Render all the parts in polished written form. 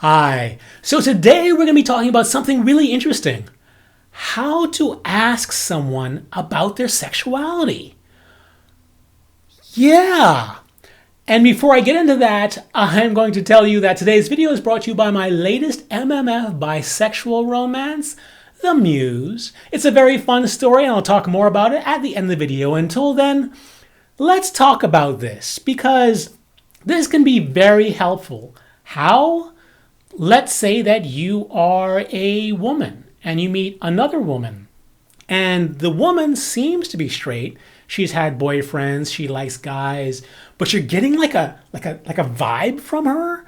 Hi. So today we're going to be talking about something really interesting. How to ask someone about their sexuality. Yeah. And before I get into that, I'm going to tell you that today's video is brought to you by my latest MMF bisexual romance, The Muse. It's a very fun story and I'll talk more about it at the end of the video. Until then, let's talk about this because this can be very helpful. How? Let's say that you are a woman and you meet another woman and the woman seems to be straight. She's had boyfriends, she likes guys, but you're getting like a vibe from her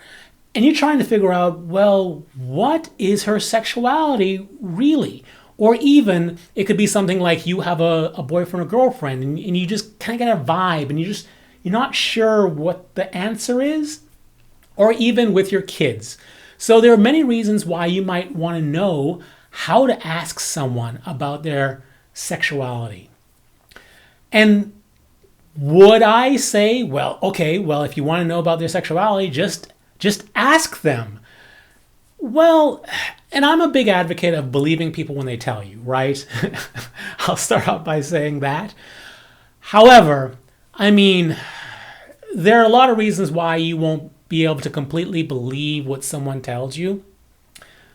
and you're trying to figure out, well, what is her sexuality really? Or even it could be something like you have a boyfriend or girlfriend and you just kind of get a vibe and you're not sure what the answer is. Or even with your kids. So there are many reasons why you might want to know how to ask someone about their sexuality. And would I say, well, okay, well, if you want to know about their sexuality, just ask them. Well, and I'm a big advocate of believing people when they tell you, right? I'll start out by saying that. However, I mean, there are a lot of reasons why you won't be able to completely believe what someone tells you.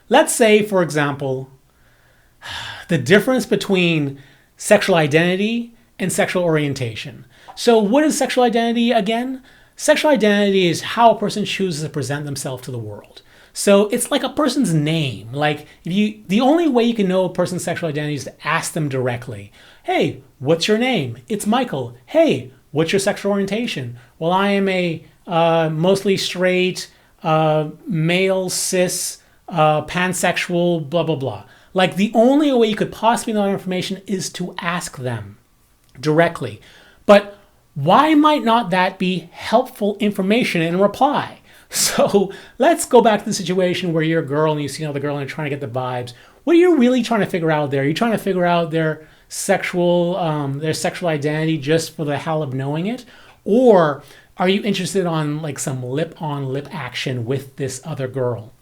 Let's say, for example, the difference between sexual identity and sexual orientation. So what is sexual identity again? Sexual identity is how a person chooses to present themselves to the world. So it's like a person's name. Like the only way you can know a person's sexual identity is to ask them directly. Hey, what's your name? It's Michael. Hey, what's your sexual orientation? Well, I am a mostly straight, male, cis, pansexual, blah, blah, blah. Like the only way you could possibly know that information is to ask them directly. But why might not that be helpful information in reply? So let's go back to the situation where you're a girl and you see another girl and you're trying to get the vibes. What are you really trying to figure out there? Are you trying to figure out their sexual identity just for the hell of knowing it? Or are you interested on like some lip-on-lip action with this other girl?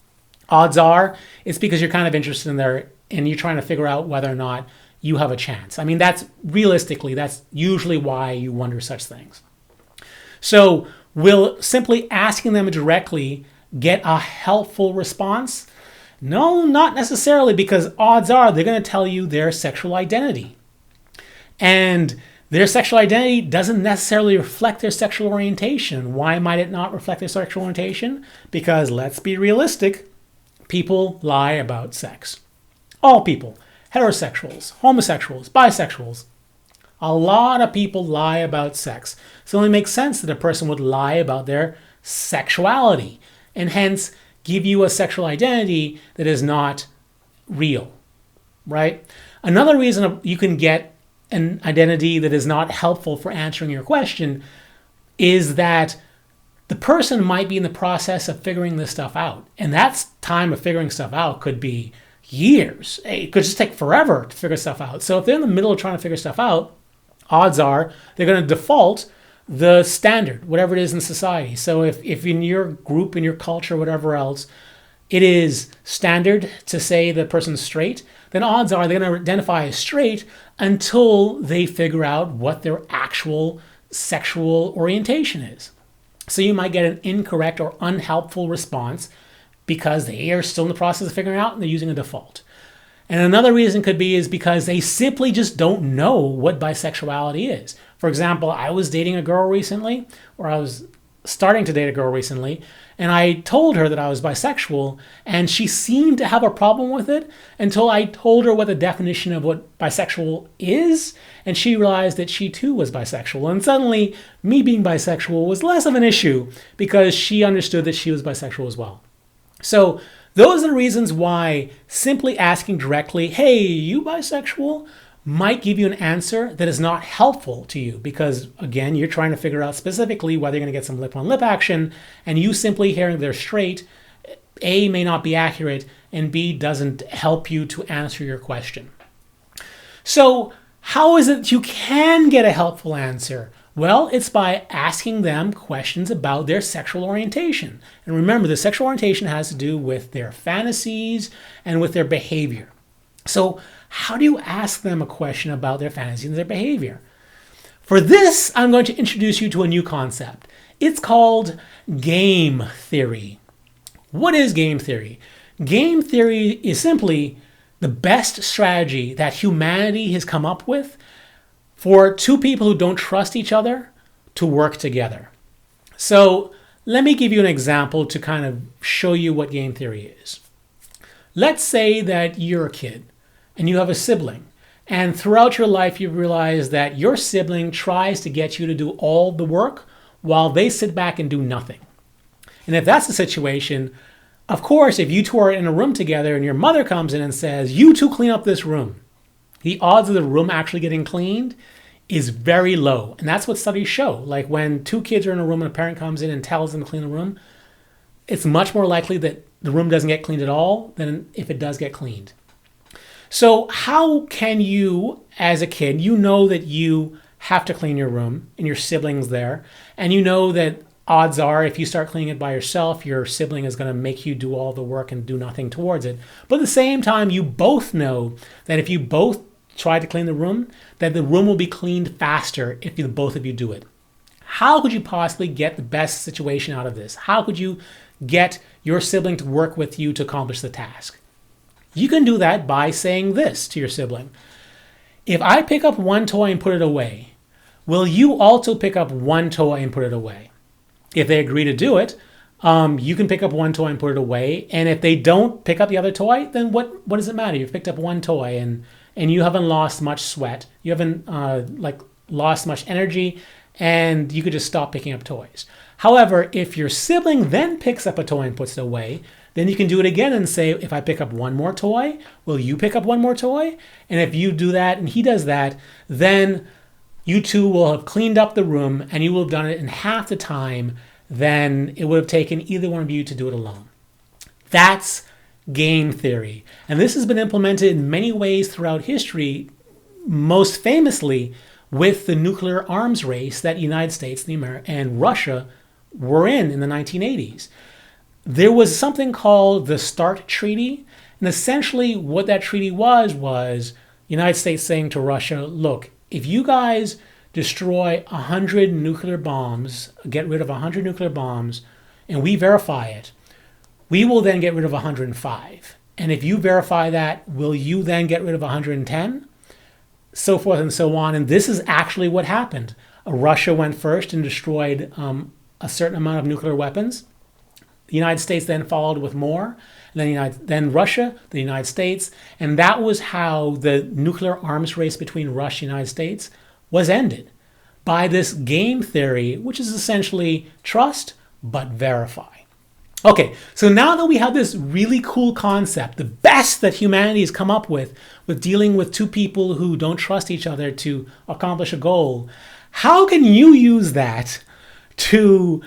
Odds are it's because you're kind of interested in there and you're trying to figure out whether or not you have a chance. I mean, that's usually why you wonder such things. So will simply asking them directly get a helpful response? No, not necessarily, because odds are they're going to tell you their sexual identity. And their sexual identity doesn't necessarily reflect their sexual orientation. Why might it not reflect their sexual orientation? Because let's be realistic, people lie about sex. All people, heterosexuals, homosexuals, bisexuals. A lot of people lie about sex. So it only makes sense that a person would lie about their sexuality and hence give you a sexual identity that is not real, right? Another reason you can get an identity that is not helpful for answering your question is that the person might be in the process of figuring this stuff out. And that time of figuring stuff out could be years. It could just take forever to figure stuff out. So if they're in the middle of trying to figure stuff out, odds are they're going to default the standard, whatever it is in society. So if in your group, in your culture, whatever else, it is standard to say the person's straight, then odds are they're going to identify as straight until they figure out what their actual sexual orientation is. So you might get an incorrect or unhelpful response because they are still in the process of figuring out and they're using a default. And another reason could be is because they simply just don't know what bisexuality is. For example, I was dating a girl recently, or I was starting to date a girl recently, and I told her that I was bisexual, and she seemed to have a problem with it until I told her what the definition of what bisexual is, and she realized that she too was bisexual. And suddenly, me being bisexual was less of an issue because she understood that she was bisexual as well. So those are the reasons why simply asking directly, hey, you bisexual, might give you an answer that is not helpful to you because, again, you're trying to figure out specifically whether you're going to get some lip-on-lip action, and you simply hearing they're straight, A, may not be accurate, and B, doesn't help you to answer your question. So how is it you can get a helpful answer? Well, it's by asking them questions about their sexual orientation. And remember, the sexual orientation has to do with their fantasies and with their behavior. So how do you ask them a question about their fantasies and their behavior? For this, I'm going to introduce you to a new concept. It's called game theory. What is game theory? Game theory is simply the best strategy that humanity has come up with for two people who don't trust each other to work together. So let me give you an example to kind of show you what game theory is. Let's say that you're a kid and you have a sibling, and throughout your life you realize that your sibling tries to get you to do all the work while they sit back and do nothing. And if that's the situation, of course, if you two are in a room together and your mother comes in and says, "You two clean up this room," the odds of the room actually getting cleaned is very low. And that's what studies show. Like when two kids are in a room and a parent comes in and tells them to clean the room, it's much more likely that the room doesn't get cleaned at all than if it does get cleaned. So how can you, as a kid, you know that you have to clean your room and your sibling's there, and you know that odds are if you start cleaning it by yourself, your sibling is going to make you do all the work and do nothing towards it. But at the same time, you both know that if you both try to clean the room, that the room will be cleaned faster if both of you do it. How could you possibly get the best situation out of this? How could you get your sibling to work with you to accomplish the task? You can do that by saying this to your sibling. If I pick up one toy and put it away, will you also pick up one toy and put it away? If they agree to do it, you can pick up one toy and put it away. And if they don't pick up the other toy, then what does it matter? You've picked up one toy and you haven't lost much sweat. You haven't lost much energy, and you could just stop picking up toys. However, if your sibling then picks up a toy and puts it away, then you can do it again and say, if I pick up one more toy, will you pick up one more toy? And if you do that and he does that, then you two will have cleaned up the room and you will have done it in half the time than it would have taken either one of you to do it alone. That's game theory. And this has been implemented in many ways throughout history, most famously with the nuclear arms race that the United States and Russia were in the 1980s. There was something called the S.I.S.T.A.H treaty. And essentially what that treaty was the United States saying to Russia, look, if you guys destroy 100 nuclear bombs, get rid of 100 nuclear bombs, and we verify it, we will then get rid of 105. And if you verify that, will you then get rid of 110? So forth and so on. And this is actually what happened. Russia went first and destroyed a certain amount of nuclear weapons. The United States then followed with more. Then Russia, the United States. And that was how the nuclear arms race between Russia and the United States was ended. By this game theory, which is essentially trust but verify. Okay, so now that we have this really cool concept, the best that humanity has come up with dealing with two people who don't trust each other to accomplish a goal, how can you use that to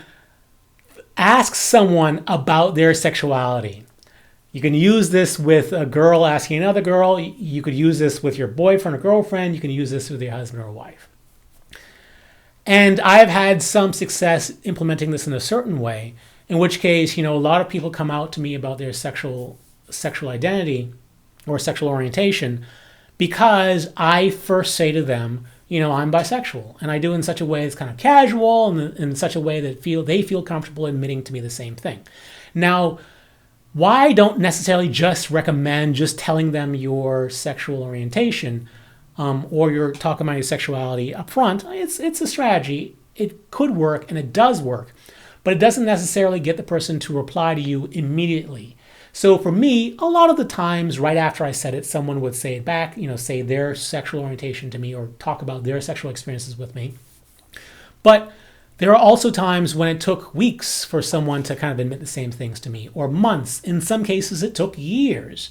ask someone about their sexuality? You can use this with a girl asking another girl. You could use this with your boyfriend or girlfriend. You can use this with your husband or wife. And I've had some success implementing this in a certain way, in which case, a lot of people come out to me about their sexual identity or sexual orientation because I first say to them, I'm bisexual. And I do it in such a way that's kind of casual and in such a way that they feel comfortable admitting to me the same thing. Now, why I don't necessarily just recommend just telling them your sexual orientation or you're talking about your sexuality up front, it's a strategy. It could work and it does work. But it doesn't necessarily get the person to reply to you immediately. So for me, a lot of the times right after I said it, someone would say it back, say their sexual orientation to me or talk about their sexual experiences with me. But there are also times when it took weeks for someone to kind of admit the same things to me, or months. In some cases, it took years.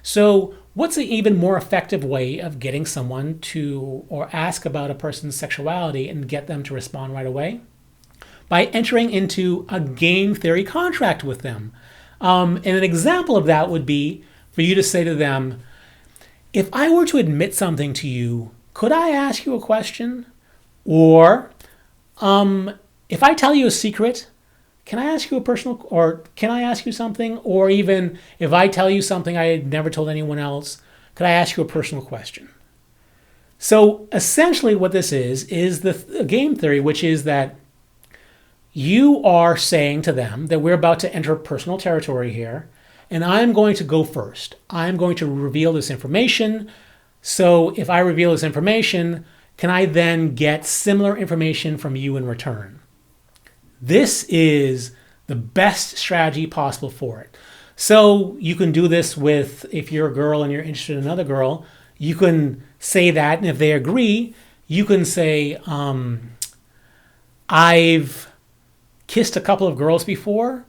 So what's an even more effective way of getting someone to or ask about a person's sexuality and get them to respond right away? By entering into a game theory contract with them. And an example of that would be for you to say to them, if I were to admit something to you, could I ask you a question? Or If I tell you a secret, can I ask you a personal, or can I ask you something? Or even if I tell you something I had never told anyone else, could I ask you a personal question? So essentially what this is the game theory, which is that you are saying to them that we're about to enter personal territory here, and I'm going to go first. I'm going to reveal this information. So if I reveal this information, can I then get similar information from you in return? This is the best strategy possible for it. So you can do this with, if you're a girl and you're interested in another girl, you can say that, and if they agree, you can say, I've kissed a couple of girls before.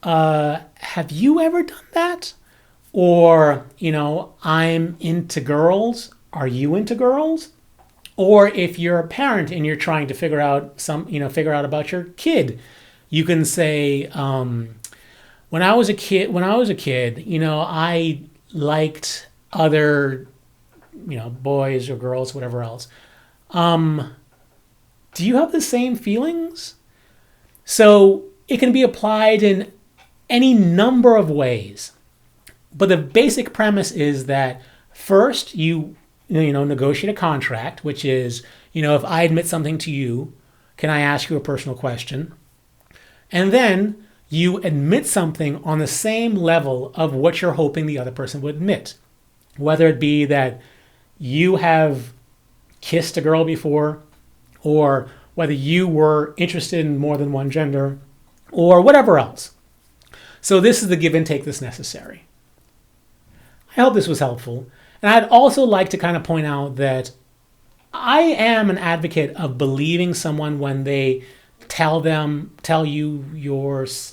Have you ever done that? Or, I'm into girls. Are you into girls? Or if you're a parent and you're trying to figure out about your kid, you can say, when I was a kid, I liked other, boys or girls, whatever else. Do you have the same feelings? So it can be applied in any number of ways. But the basic premise is that first you negotiate a contract, which is, if I admit something to you, can I ask you a personal question? And then you admit something on the same level of what you're hoping the other person would admit. Whether it be that you have kissed a girl before, or whether you were interested in more than one gender, or whatever else. So this is the give and take that's necessary. I hope this was helpful. And I'd also like to kind of point out that I am an advocate of believing someone when they tell you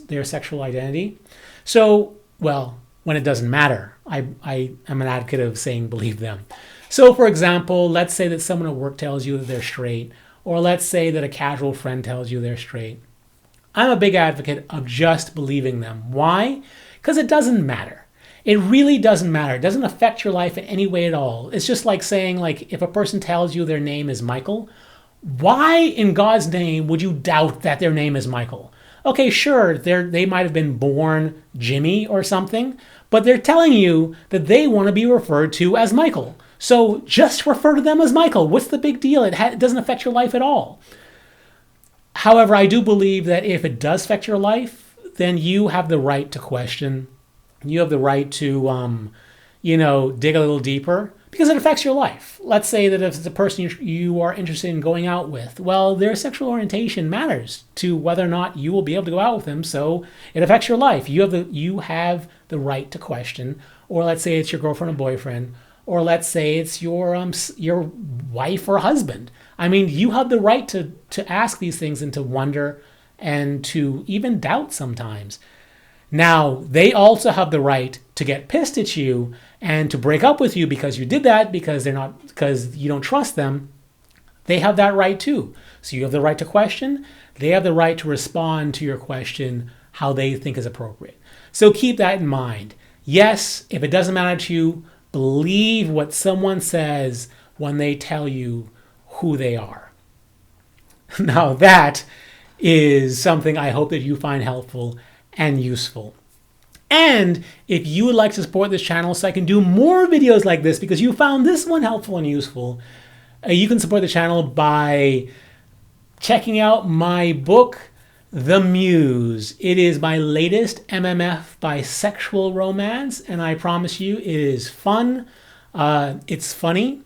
their sexual identity. So, when it doesn't matter, I am an advocate of saying believe them. So, for example, let's say that someone at work tells you that they're straight, or let's say that a casual friend tells you they're straight. I'm a big advocate of just believing them. Why? Because it doesn't matter. It really doesn't matter. It doesn't affect your life in any way at all. It's just like saying, if a person tells you their name is Michael, why in God's name would you doubt that their name is Michael? Okay, sure, they might have been born Jimmy or something, but they're telling you that they want to be referred to as Michael. So just refer to them as Michael. What's the big deal? It doesn't affect your life at all. However, I do believe that if it does affect your life, then you have the right to question. You have the right to, dig a little deeper because it affects your life. Let's say that if it's a person you are interested in going out with, well, their sexual orientation matters to whether or not you will be able to go out with them. So it affects your life. You have the right to question. Or let's say it's your girlfriend or boyfriend. Or let's say it's your wife or husband. I mean, you have the right to ask these things and to wonder and to even doubt sometimes. Now, they also have the right to get pissed at you and to break up with you because you did that, because you don't trust them. They have that right too. So you have the right to question. They have the right to respond to your question how they think is appropriate. So keep that in mind. Yes, if it doesn't matter to you, believe what someone says when they tell you who they are. Now that is something I hope that you find helpful and useful. And if you would like to support this channel so I can do more videos like this because you found this one helpful and useful, you can support the channel by checking out my book, The Muse. It is my latest MMF bisexual romance, and I promise you it is fun. It's funny.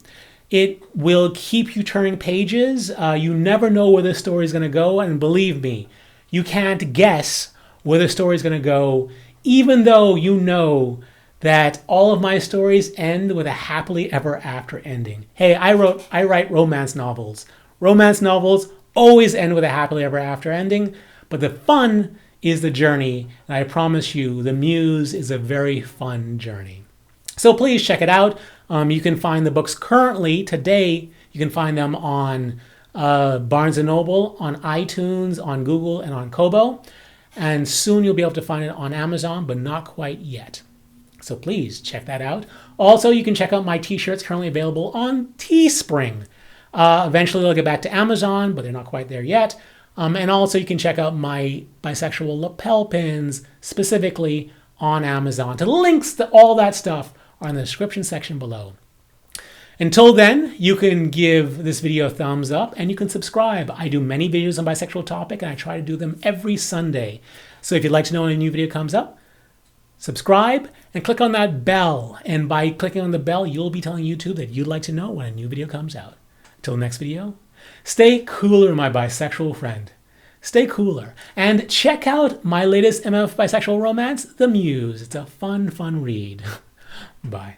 It will keep you turning pages. You never know where this story is going to go, and believe me, you can't guess where the story is going to go, even though you know that all of my stories end with a happily ever after ending. Hey, I write romance novels. Romance novels always end with a happily ever after ending, but the fun is the journey, and I promise you, The Muse is a very fun journey. So please check it out. You can find the books currently, today, you can find them on Barnes & Noble, on iTunes, on Google, and on Kobo. And soon you'll be able to find it on Amazon, but not quite yet. So please check that out. Also, you can check out my t-shirts currently available on Teespring. Eventually they'll get back to Amazon, but they're not quite there yet. And also you can check out my bisexual lapel pins specifically on Amazon. The links to all that stuff are in the description section below. Until then, you can give this video a thumbs up and you can subscribe. I do many videos on bisexual topic and I try to do them every Sunday. So if you'd like to know when a new video comes up, subscribe and click on that bell. And by clicking on the bell, you'll be telling YouTube that you'd like to know when a new video comes out. Till next video, stay cooler, my bisexual friend. Stay cooler. And check out my latest MF bisexual romance, The Muse. It's a fun, fun read. Bye.